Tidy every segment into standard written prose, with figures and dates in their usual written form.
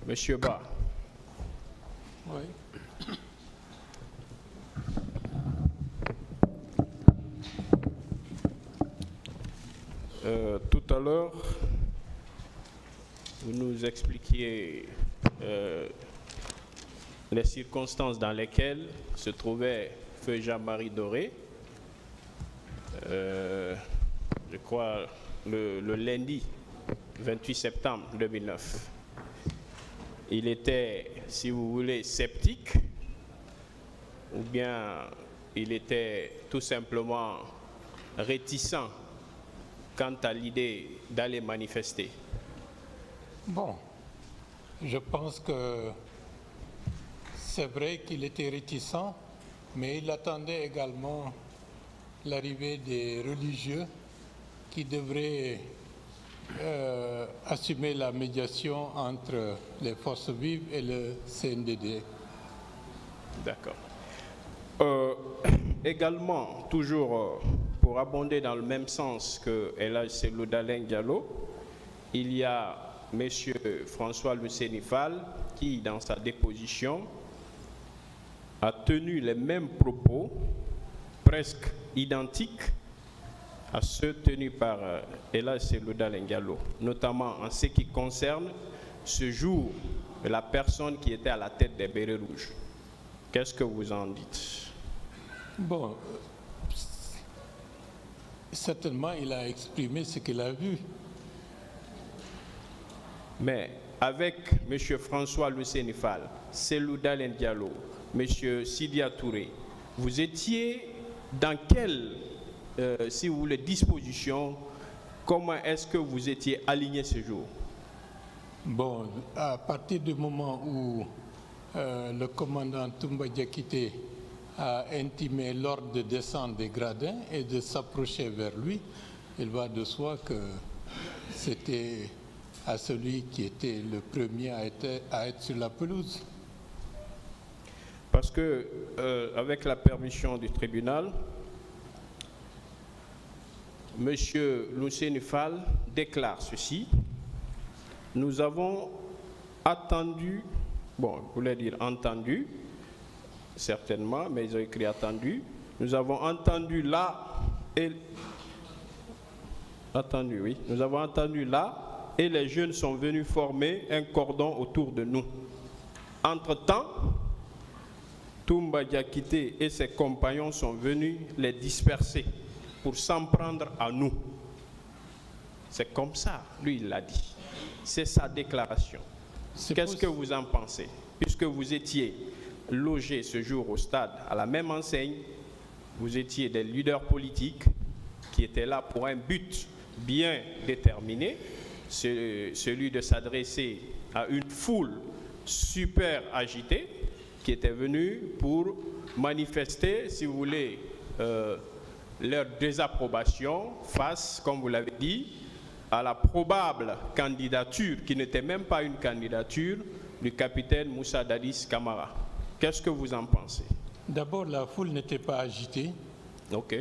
Monsieur Ba. Oui. Tout à l'heure, vous nous expliquiez les circonstances dans lesquelles se trouvait feu Jean-Marie Doré. Je crois le lundi 28 septembre 2009. Il était, si vous voulez, sceptique, ou bien il était tout simplement réticent quant à l'idée d'aller manifester. Bon, je pense que c'est vrai qu'il était réticent, mais il attendait également l'arrivée des religieux qui devraient assumer la médiation entre les forces vives et le CNDD. D'accord. Également, toujours pour abonder dans le même sens que Elhadji Cellou Dalein Diallo, il y a M. François Luceni Fall qui, dans sa déposition, a tenu les mêmes propos, presque identiques à ceux tenus par Elhadji Cellou Dalein Diallo, notamment en ce qui concerne ce jour de la personne qui était à la tête des Bérets Rouges. Qu'est-ce que vous en dites? Bon, certainement il a exprimé ce qu'il a vu. Mais avec M. François Luceni Fall, Cellou Dalein Diallo, M. Sidya Touré, vous étiez dans quelle, si vous voulez, disposition? Comment est-ce que vous étiez aligné ce jour? Bon, à partir du moment où le commandant Toumba Diakité a intimé l'ordre de descendre des gradins et de s'approcher vers lui, il va de soi que c'était à celui qui était le premier à être sur la pelouse. Parce que, avec la permission du tribunal, M. Luceni Fall déclare ceci: nous avons attendu, bon, je voulais dire entendu, certainement, mais ils ont écrit attendu. Nous avons entendu là et attendu, oui. Nous avons entendu là et les jeunes sont venus former un cordon autour de nous. Entre-temps, Toumba Diakité et ses compagnons sont venus les disperser pour s'en prendre à nous. C'est comme ça, lui il l'a dit. C'est sa déclaration. Qu'est-ce que vous en pensez? Puisque vous étiez logés ce jour au stade à la même enseigne, vous étiez des leaders politiques qui étaient là pour un but bien déterminé, celui de s'adresser à une foule super agitée qui était venue pour manifester, si vous voulez, leur désapprobation face, comme vous l'avez dit, à la probable candidature, qui n'était même pas une candidature, du capitaine Moussa Dadis Camara. Qu'est-ce que vous en pensez? D'abord, la foule n'était pas agitée. Ok.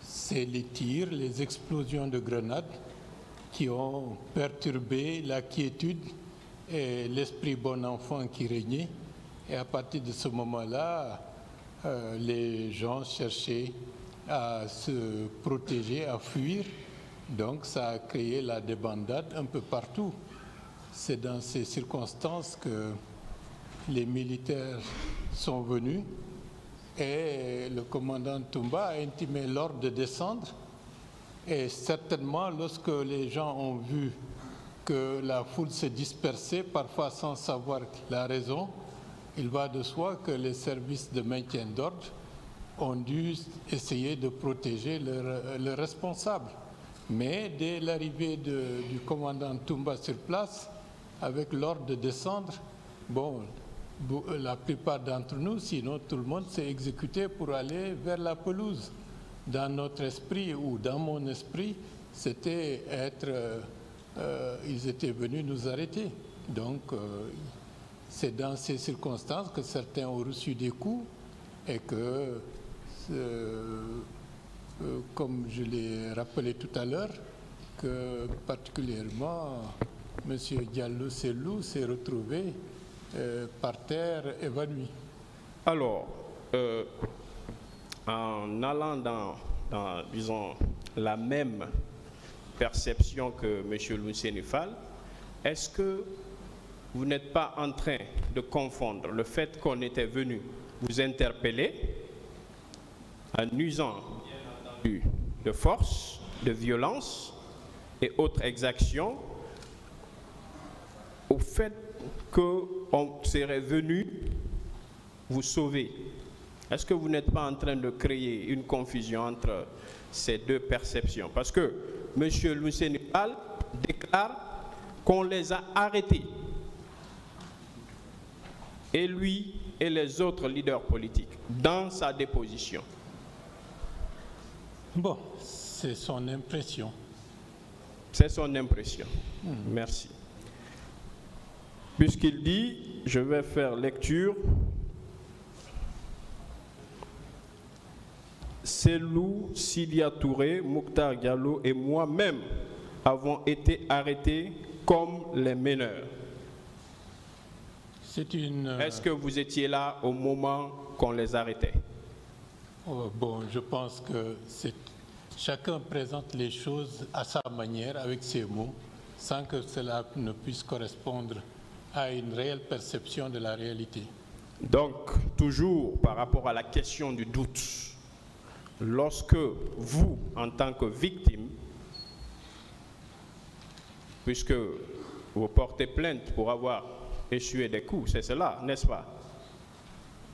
C'est les tirs, les explosions de grenades qui ont perturbé la quiétude et l'esprit bon enfant qui régnait. Et à partir de ce moment-là, les gens cherchaient à se protéger, à fuir. Donc ça a créé la débandade un peu partout. C'est dans ces circonstances que les militaires sont venus et le commandant Toumba a intimé l'ordre de descendre. Et certainement, lorsque les gens ont vu que la foule s'est dispersée, parfois sans savoir la raison, il va de soi que les services de maintien d'ordre ont dû essayer de protéger leurs responsables. Mais dès l'arrivée du commandant Toumba sur place, avec l'ordre de descendre, bon, la plupart d'entre nous, sinon tout le monde s'est exécuté pour aller vers la pelouse. Dans notre esprit, ou dans mon esprit, c'était ils étaient venus nous arrêter. Donc, c'est dans ces circonstances que certains ont reçu des coups et que, comme je l'ai rappelé tout à l'heure, que particulièrement M. Diallo Sellou s'est retrouvé par terre évanoui. Alors, en allant dans, disons, la même perception que M. Luceni Fall, est-ce que vous n'êtes pas en train de confondre le fait qu'on était venu vous interpeller en usant, bien entendu, de force, de violence et autres exactions, au fait qu'on serait venu vous sauver? Est-ce que vous n'êtes pas en train de créer une confusion entre ces deux perceptions? Parce que M. Luceni Fall déclare qu'on les a arrêtés. Et lui et les autres leaders politiques, dans sa déposition. Bon, c'est son impression. C'est son impression. Merci. Puisqu'il dit, je vais faire lecture. Sellou, Sidia Touré, Mokhtar Diallo et moi-même avons été arrêtés comme les meneurs. Est-ce que vous étiez là au moment qu'on les arrêtait? Bon, je pense que chacun présente les choses à sa manière, avec ses mots, sans que cela ne puisse correspondre à une réelle perception de la réalité. Donc, toujours par rapport à la question du doute, lorsque vous, en tant que victime, puisque vous portez plainte pour avoir essuyer des coups, c'est cela, n'est-ce pas?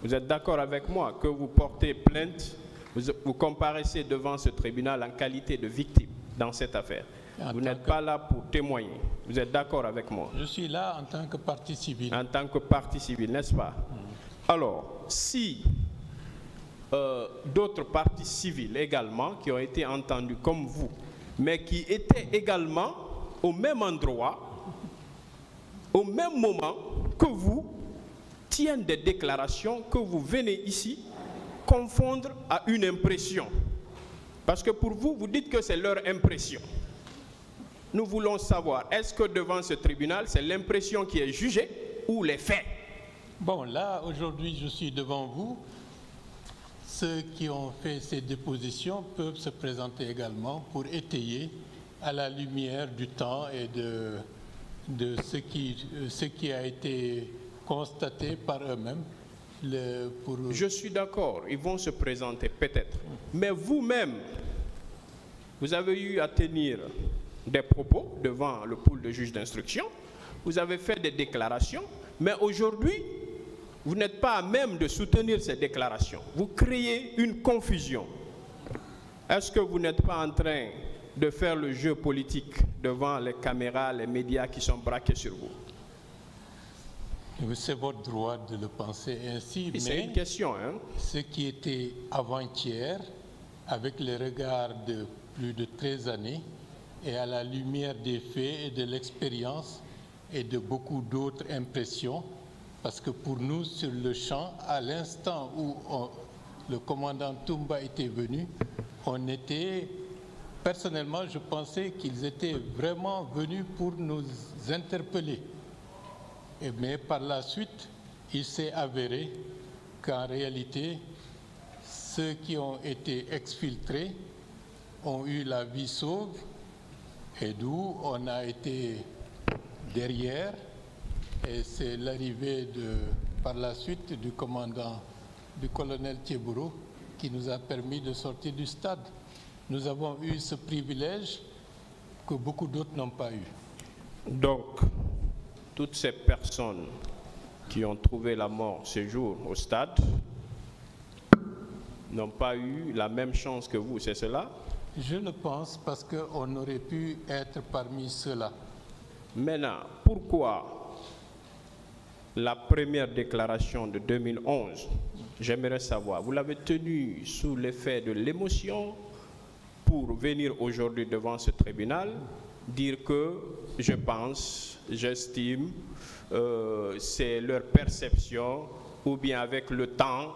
Vous êtes d'accord avec moi que vous portez plainte, vous comparaissez devant ce tribunal en qualité de victime dans cette affaire. Vous n'êtes pas là pour témoigner. Vous êtes d'accord avec moi? Je suis là en tant que partie civile. En tant que partie civile, n'est-ce pas? Alors, si d'autres parties civiles également qui ont été entendues comme vous, mais qui étaient également au même endroit, au même moment que vous, tiennent des déclarations que vous venez ici confondre à une impression. Parce que pour vous, vous dites que c'est leur impression. Nous voulons savoir, est-ce que devant ce tribunal, c'est l'impression qui est jugée ou les faits? Bon, là, aujourd'hui, je suis devant vous. Ceux qui ont fait ces dépositions peuvent se présenter également pour étayer à la lumière du temps et de ce qui a été constaté par eux-mêmes. Je suis d'accord, ils vont se présenter peut-être. Mais vous-même, vous avez eu à tenir des propos devant le pool de juges d'instruction, vous avez fait des déclarations, mais aujourd'hui, vous n'êtes pas à même de soutenir ces déclarations. Vous créez une confusion. Est-ce que vous n'êtes pas en train de faire le jeu politique devant les caméras, les médias qui sont braqués sur vous? C'est votre droit de le penser ainsi, mais c'est une question, hein? Ce qui était avant-hier, avec le regard de plus de 13 années, et à la lumière des faits et de l'expérience et de beaucoup d'autres impressions, parce que pour nous, sur le champ, à l'instant où le commandant Toumba était venu, on était... Personnellement, je pensais qu'ils étaient vraiment venus pour nous interpeller. Mais par la suite, il s'est avéré qu'en réalité, ceux qui ont été exfiltrés ont eu la vie sauve, et d'où on a été derrière. Et c'est l'arrivée par la suite du colonel Thiebouro qui nous a permis de sortir du stade. Nous avons eu ce privilège que beaucoup d'autres n'ont pas eu. Donc, toutes ces personnes qui ont trouvé la mort ce jour au stade n'ont pas eu la même chance que vous, c'est cela? Je le pense, parce qu'on aurait pu être parmi ceux-là. Maintenant, pourquoi la première déclaration de 2011, j'aimerais savoir, vous l'avez tenue sous l'effet de l'émotion pour venir aujourd'hui devant ce tribunal, dire que je pense, j'estime, c'est leur perception, ou bien avec le temps,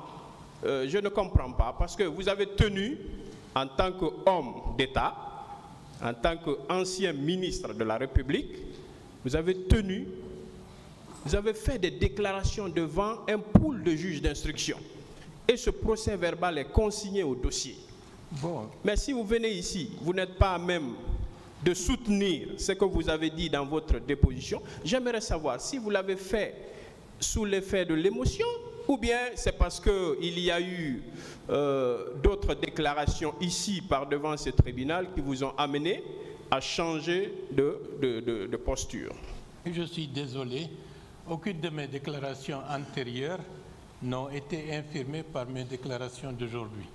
je ne comprends pas, parce que vous avez tenu, en tant qu'homme d'État, en tant qu'ancien ministre de la République, vous avez fait des déclarations devant un pool de juges d'instruction. Et ce procès verbal est consigné au dossier. Bon. Mais si vous venez ici, vous n'êtes pas à même de soutenir ce que vous avez dit dans votre déposition. J'aimerais savoir si vous l'avez fait sous l'effet de l'émotion ou bien c'est parce qu'il y a eu d'autres déclarations ici par devant ce tribunal qui vous ont amené à changer de posture. Je suis désolé, aucune de mes déclarations antérieures n'ont été infirmées par mes déclarations d'aujourd'hui.